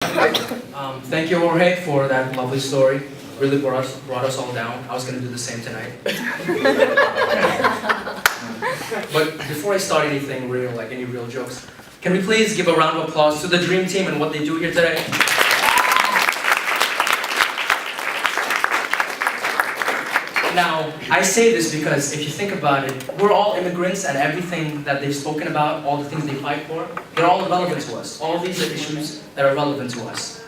Thank you, Jorge, for that lovely story. Really brought us all down. I was going to do the same tonight. But before I start anything real, like any real jokes, can we please give a round of applause to the Dream Team and what they do here today? Now, I say this because if you think about it, we're all immigrants, and everything that they've spoken about, all the things they fight for, they're all relevant to us. All these are issues that are relevant to us.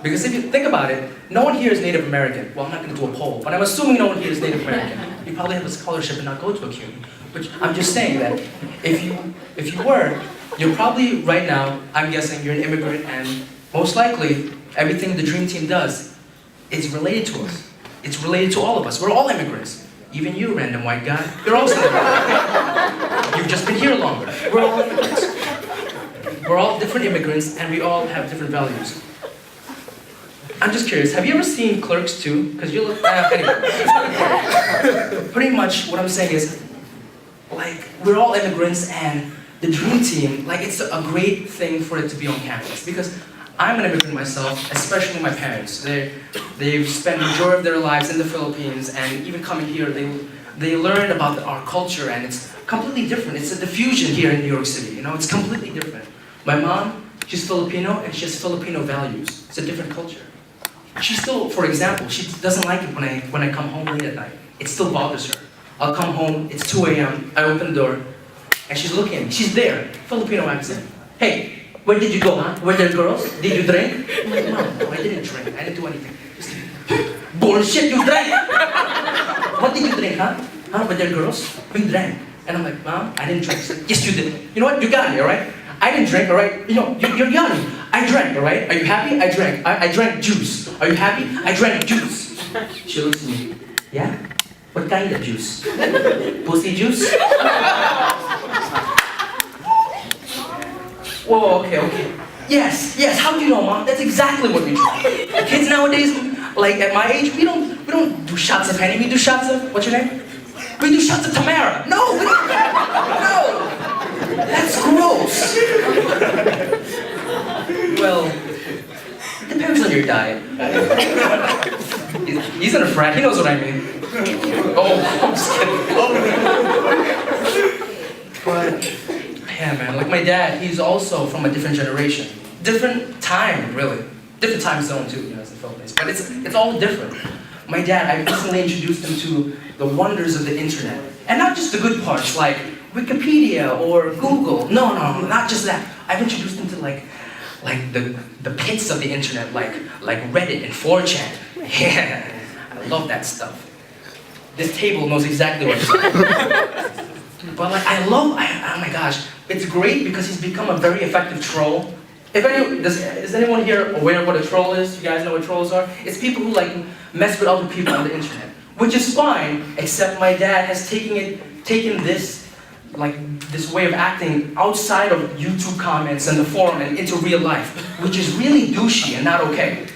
Because if you think about it, no one here is Native American. Well, I'm not going to do a poll, but I'm assuming no one here is Native American. You probably have a scholarship and not go to a CUNY. But I'm just saying that if you were, you're probably right now, I'm guessing you're an immigrant, and most likely everything the Dream Team does is related to us. It's related to all of us. We're all immigrants. Even you, random white guy, you're also an immigrant. You've just been here longer. We're all immigrants. We're all different immigrants, and we all have different values. I'm just curious, have you ever seen Clerks 2? Because you look, anyway. Pretty much what I'm saying is, like, we're all immigrants, and the Dream Team, like, it's a great thing for it to be on campus. Because I'm an immigrant myself, especially my parents. They've spent the majority of their lives in the Philippines, and even coming here, they learned about our culture, and it's completely different. It's a diffusion here in New York City, you know? It's completely different. My mom, she's Filipino, and she has Filipino values. It's a different culture. She still, for example, she doesn't like it when I come home late at night. It still bothers her. I'll come home, it's 2 a.m., I open the door, and she's looking at me. She's there, Filipino accent. Hey, where did you go, huh? Were there girls? Did you drink? I'm like, no, I didn't drink. I didn't do anything. Bullshit, you drank! What did you drink, huh? Were there girls? We drank. And I'm like, Mom, I didn't drink. She's like, yes, you did. You know what? You got me, all right? I didn't drink, all right? You know, you got me. I drank, all right? Are you happy? I drank. I drank juice. Are you happy? I drank juice. She looks at me. Yeah? What kind of juice? Pussy juice? Whoa, okay. Yes, how do you know, Mom? That's exactly what we do. Kids nowadays, like at my age, we don't do shots of Henny. We do shots of, what's your name? We do shots of Tamara. No, we don't. No. That's gross. Well, it depends on your diet. He's in a frat, he knows what I mean. Oh, I'm just kidding. But, yeah, man, like my dad, he's also from a different generation. Different time, really. Different time zone, too, you know, it's the Philippines. But it's all different. My dad, I recently introduced him to the wonders of the internet. And not just the good parts, like Wikipedia or Google. No, not just that. I've introduced him to like the pits of the internet, like Reddit and 4chan. Yeah, I love that stuff. This table knows exactly what it's like. But like, oh my gosh, it's great because he's become a very effective troll. Is anyone here aware of what a troll is? You guys know what trolls are? It's people who like mess with other people on the internet. Which is fine, except my dad has taken this way of acting outside of YouTube comments and the forum and into real life, which is really douchey and not okay.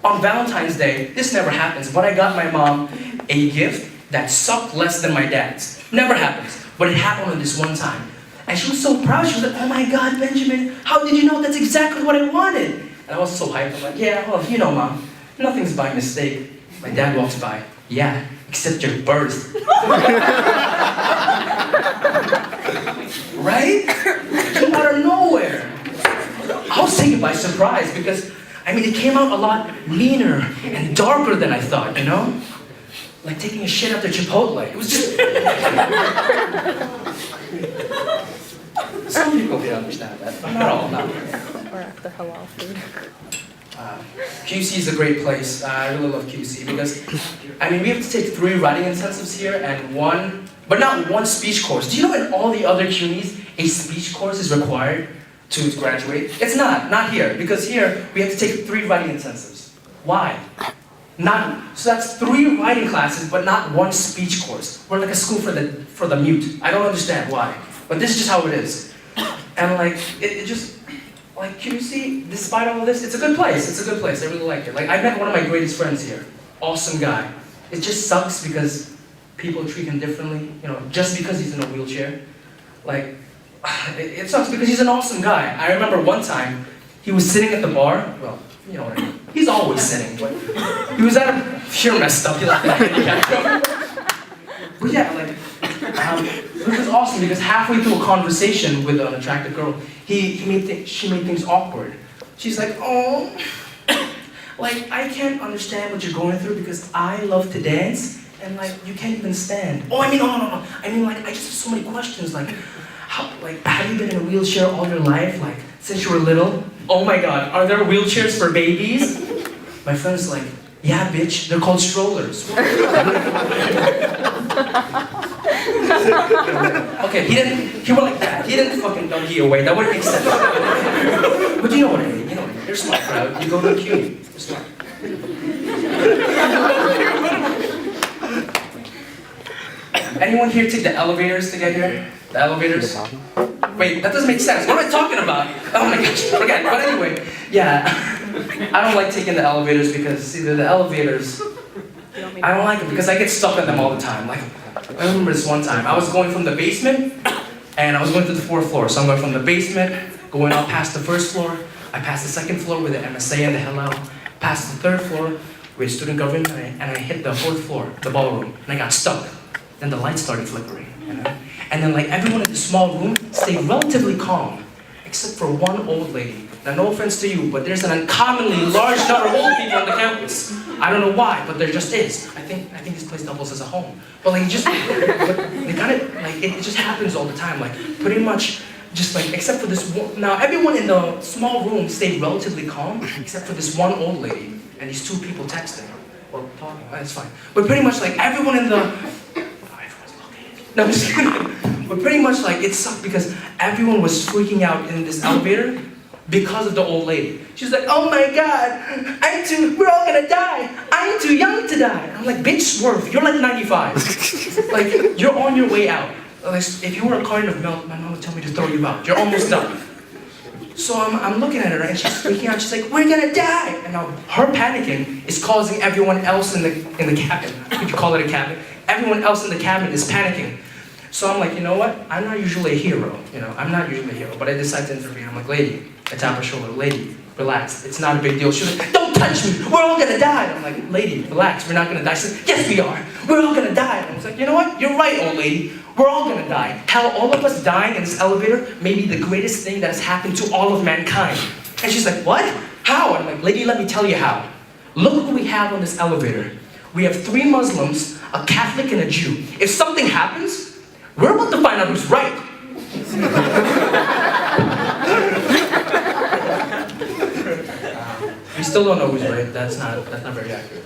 On Valentine's Day, this never happens, but I got my mom a gift that sucked less than my dad's. Never happens, but it happened on this one time. And she was so proud, she was like, oh my God, Benjamin, how did you know that's exactly what I wanted? And I was so hyped, I'm like, yeah, well, you know, Mom, nothing's by mistake. My dad walks by, yeah, except your birth. Right? Came out of nowhere. I was taken by surprise because, I mean, it came out a lot leaner and darker than I thought, you know? Like taking a shit after Chipotle. It was just... Some people can understand that, but not all, not. Or after halal food. QC is a great place. I really love QC because, I mean, we have to take 3 writing intensives here and but not one speech course. Do you know in all the other CUNYs, a speech course is required to graduate? It's not here, because here we have to take 3 writing intensives. Why? So that's 3 writing classes, but not one speech course. We're like a school for the mute. I don't understand why, but this is just how it is. And like, it just, like QC, despite all of this, it's a good place. It's a good place. I really like it. Like, I met one of my greatest friends here. Awesome guy. It just sucks because people treat him differently, you know, just because he's in a wheelchair. Like, it sucks because he's an awesome guy. I remember one time, He was sitting at the bar. Well, you know what I mean. He's always sitting. But he was at a pure messed up. He left my handicap. But yeah, like, it was awesome because halfway through a conversation with an attractive girl, she made things awkward. She's like, oh, like, I can't understand what you're going through because I love to dance and like, you can't even stand. Oh, I mean, no. I mean, like, I just have so many questions. Like, have you been in a wheelchair all your life? Like, since you were little? Oh my God, are there wheelchairs for babies? My friend's like, yeah, bitch, they're called strollers. Okay, he went like that. He didn't fucking donkey away. That wouldn't make sense. But you know what I mean. They're smart crowd. You go to a queue. They're smart. Anyone here take the elevators to get here? The elevators? Wait, that doesn't make sense. What am I talking about? Oh my gosh, forget. But anyway, yeah. I don't like taking the elevators because, see, the elevators, I don't like them because I get stuck at them all the time. Like, I remember this one time, I was going from the basement, and I was going to the 4th floor. So I'm going from the basement, going up past the 1st floor, I passed the 2nd floor with the MSA and the Hillel, past the 3rd floor with student government, and I hit the 4th floor, the ballroom, and I got stuck. Then the lights started flickering, you know? And then like everyone in the small room stayed relatively calm, except for one old lady. Now no offense to you, but there's an uncommonly large number of old people on the campus. I don't know why, but there just is. I think this place doubles as a home. But like it just happens all the time. Like pretty much just like except for this one. Now everyone in the small room stayed relatively calm, except for this one old lady and these 2 people texting or talking. That's fine. But pretty much like everyone in the No, I'm just kidding. But pretty much like it sucked because everyone was freaking out in this elevator because of the old lady. She's like, oh my God, we're all gonna die. I'm too young to die. I'm like, bitch, swerve, you're like 95. Like, you're on your way out. Like, if you were a carton of milk, my mom would tell me to throw you out. You're almost done. So I'm looking at her and she's freaking out. She's like, we're gonna die. And now her panicking is causing everyone else in the cabin. Would you call it a cabin? Everyone else in the cabin is panicking. So I'm like, you know what? I'm not usually a hero, I'm not usually a hero, but I decided to intervene. I'm like, lady, I tap her shoulder, lady, relax, it's not a big deal. She's like, don't touch me, we're all gonna die. I'm like, lady, relax, we're not gonna die. She's like, yes we are, we're all gonna die. And I was like, you know what? You're right, old lady, we're all gonna die. Hell, all of us dying in this elevator may be the greatest thing that has happened to all of mankind. And she's like, what? How? And I'm like, lady, let me tell you how. Look what we have on this elevator. We have 3 Muslims, a Catholic, and a Jew. If something happens, we're about to find out who's right. We still don't know who's right. That's not very accurate.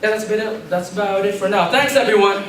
Yeah, that's about it for now. Thanks, everyone.